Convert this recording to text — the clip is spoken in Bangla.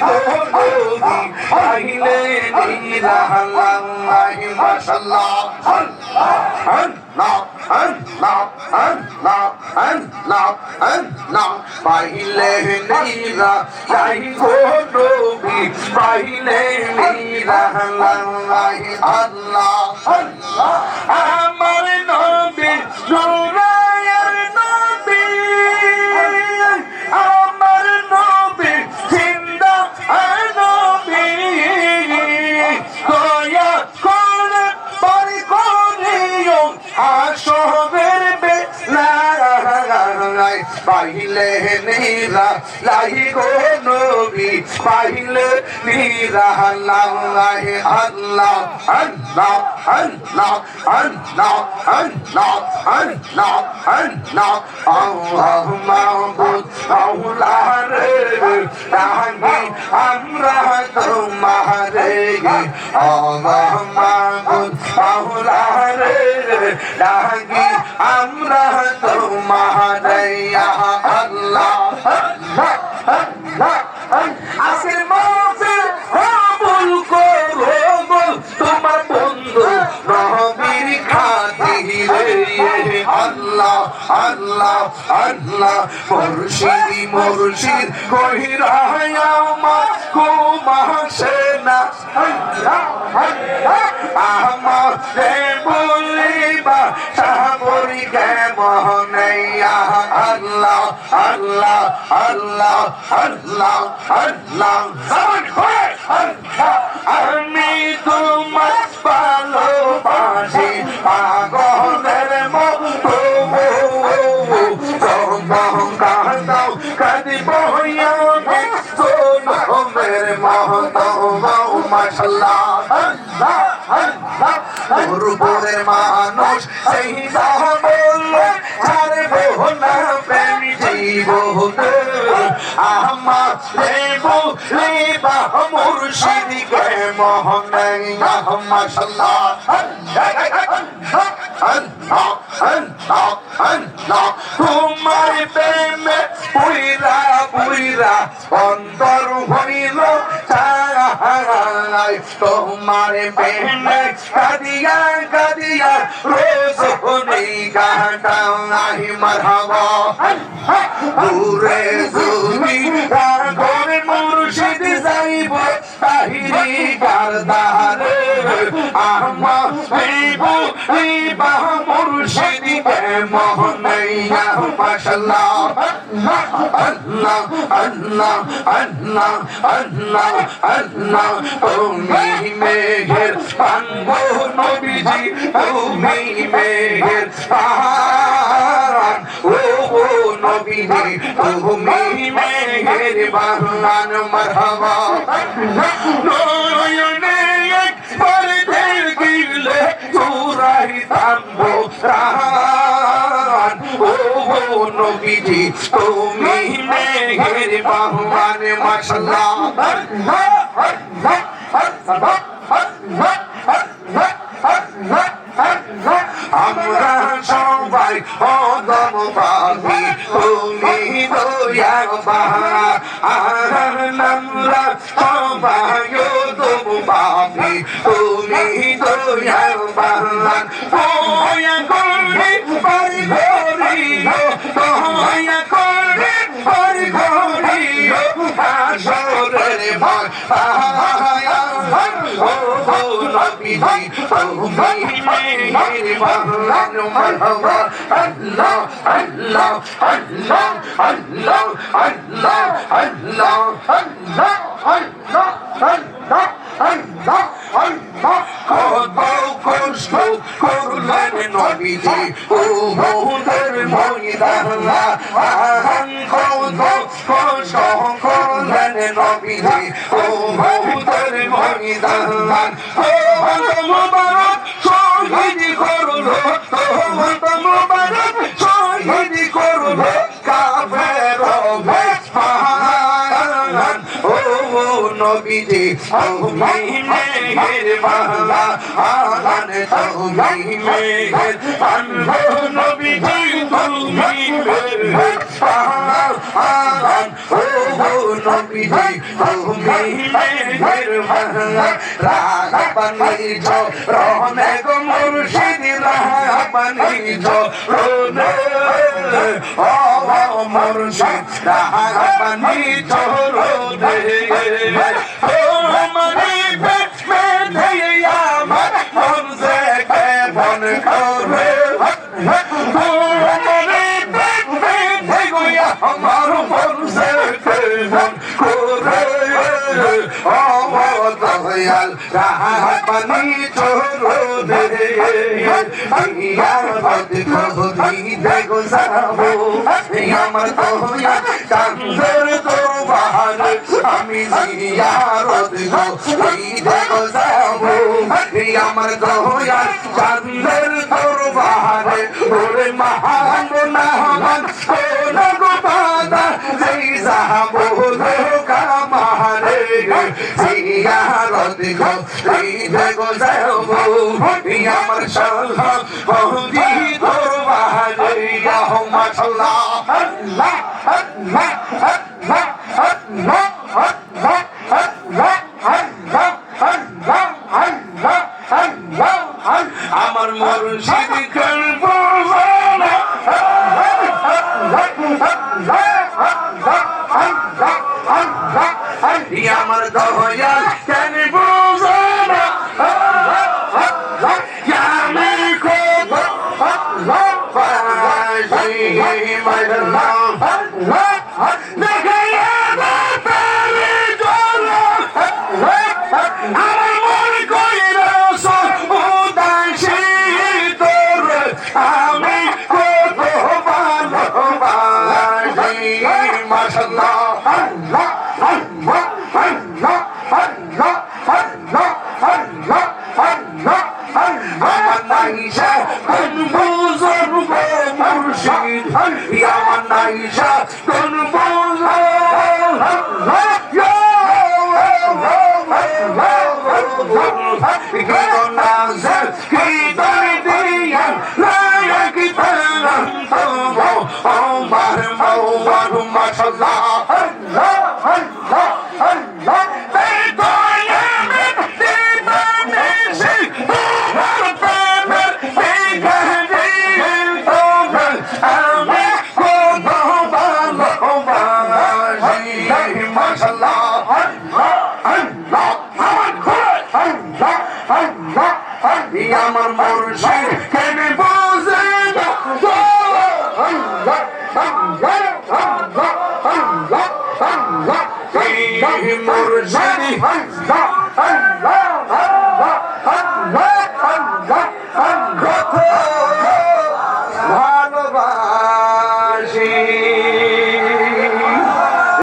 গো নবী পাইলে নিরালাই মাশাআল্লাহ আল্লাহ আল্লাহ আল্লাহ আল্লাহ আল্লাহ পাইলে নিরালাই গো নবী পাইলে নিরালাই আল্লাহ আল্লাহ আমার নবী জুরায়ের নবী আমার নবী জিন্দা নবী দয়া করে পারি করিও আসবের বেলায় পাইলে নিরালাই গো নবী পাইলে নিরালাই আল্লাহ আল্লাহ আল্লাহ আল্লাহ আল্লাহ আল্লাহ আল্লাহ আল্লাহ মাবুদ মাওলা রে ডাকি আমরা তোমারে আল্লাহ মাবুদ মাওলা রে ডাকি আমরা তোমারে আল্লাহ আল্লাহ আল্লাহ আসির মাহফিল কবুল করো তোমার বন্ধু নবীর খাতিরে আল্লাহ আল্লাহ আল্লাহ মুর্শিদ মুর্শিদ কহিরায় আমার কুমাসে না আল্লাহ আল্লাহ আমার রে বলিবা সাবরি কে মহনে আল্লাহ আল্লাহ আল্লাহ আল্লাহ আল্লাহ আমি তোমার ভালোবাসি পাগলের মতো কাঁদাও কাঁদিব আমি সোনমের মতো মাশাআল্লাহ আল্লাহ আল্লাহ পূর্বের মানুষ সেই বললে ছাড়বো না প্রেম জীবন আমার বলিবা মুর্শিদকে মহনে মাশাআল্লাহ আল্লাহ আল্লাহ আল্লাহ তোমার প্রেমে পুইরা পুইরা অন্তর হইল চাই তোমার প্রেমে কাদিয়া কাদিয়া রোজ হনি কাটাই মারহাবা দূরে যদি রাগরে মুর্শিদ যাইব তাহিরি গারদারে আমার বিবু বিবা মুর্শিদকে মহনাইয়া মাশাআল্লাহ আল্লাহ আল্লাহ আল্লাহ আল্লাহ আল্লাহ তুমি মেঘের পানবো নবীজি তুমি মেঘের পান ও নবীজি তুমি মেঘের বাহন মারহাবা নয়নে একবার দেখিলে চুরাই থামবো প্রাণ ও নবীজি তুমি মেঘের বাহন মাশাআল্লাহ আমরা সবাই অদম পাবি তুমি দয়া আমরা সবাই অদম পাবি তুমি দয়া দয়া করে পারি করিও দয়া করে পারি করিও আসরের ভাগ নবীজি তুমি মেহের বাহন মারহাবা আল্লাহ আল্লাহ আল্লাহ আল্লাহ আল্লাহ আল্লাহ আল্লাহ আল্লাহ আল্লাহ আল্লাহ আল্লাহ কত কষ্ট করলেন নবীজি উহুদের ময়দানে কত কষ্ট করলেন নবীজি উহুদের ময়দানে মুবারক শহীদ করলো মুবারক শহীদ করলো কাফের ও নবী নবীজি তুমি মেহেরবান তুমি মেহেরবান নবীজি তুমি মেহেরবান ও নবীজি তুমি মেহেরবান রাহবানি রহনে গো মুর্শিদ রাহবানি রহনে ও মুর্শিদ রাহবানি রহনে ও আমারি পেট में दिया मत हमसे के बन करे ও আমারি পেট में दिया हमार मन से के बन करे ও দয়াল রাহবানি রহনে ইয়ারত কবি দেখো সাবো আমার দয়া কান্দর দরবার আমি জিয়ারত কবি দেখো সাবো আমার দয়া কান্দর দরবার ওরে মহান নামান কোন গোপাদা যেই সাবো লোকা মারে জিয়ারত কবি দেখো সাবো আমার সাল্লাহ বন্দি দরবারে আল্লাহুম্মা সাল্লাহ আল্লাহ আল্লাহ আল্লাহ আল্লাহ আল্লাহ আল্লাহ আল্লাহ আল্লাহ আল্লাহ আল্লাহ আমার মুর্শিদ করবো আমার দয়াল কেন বুঝো না আমার মুর্শিদ কেন বুঝে না মুর্শিদ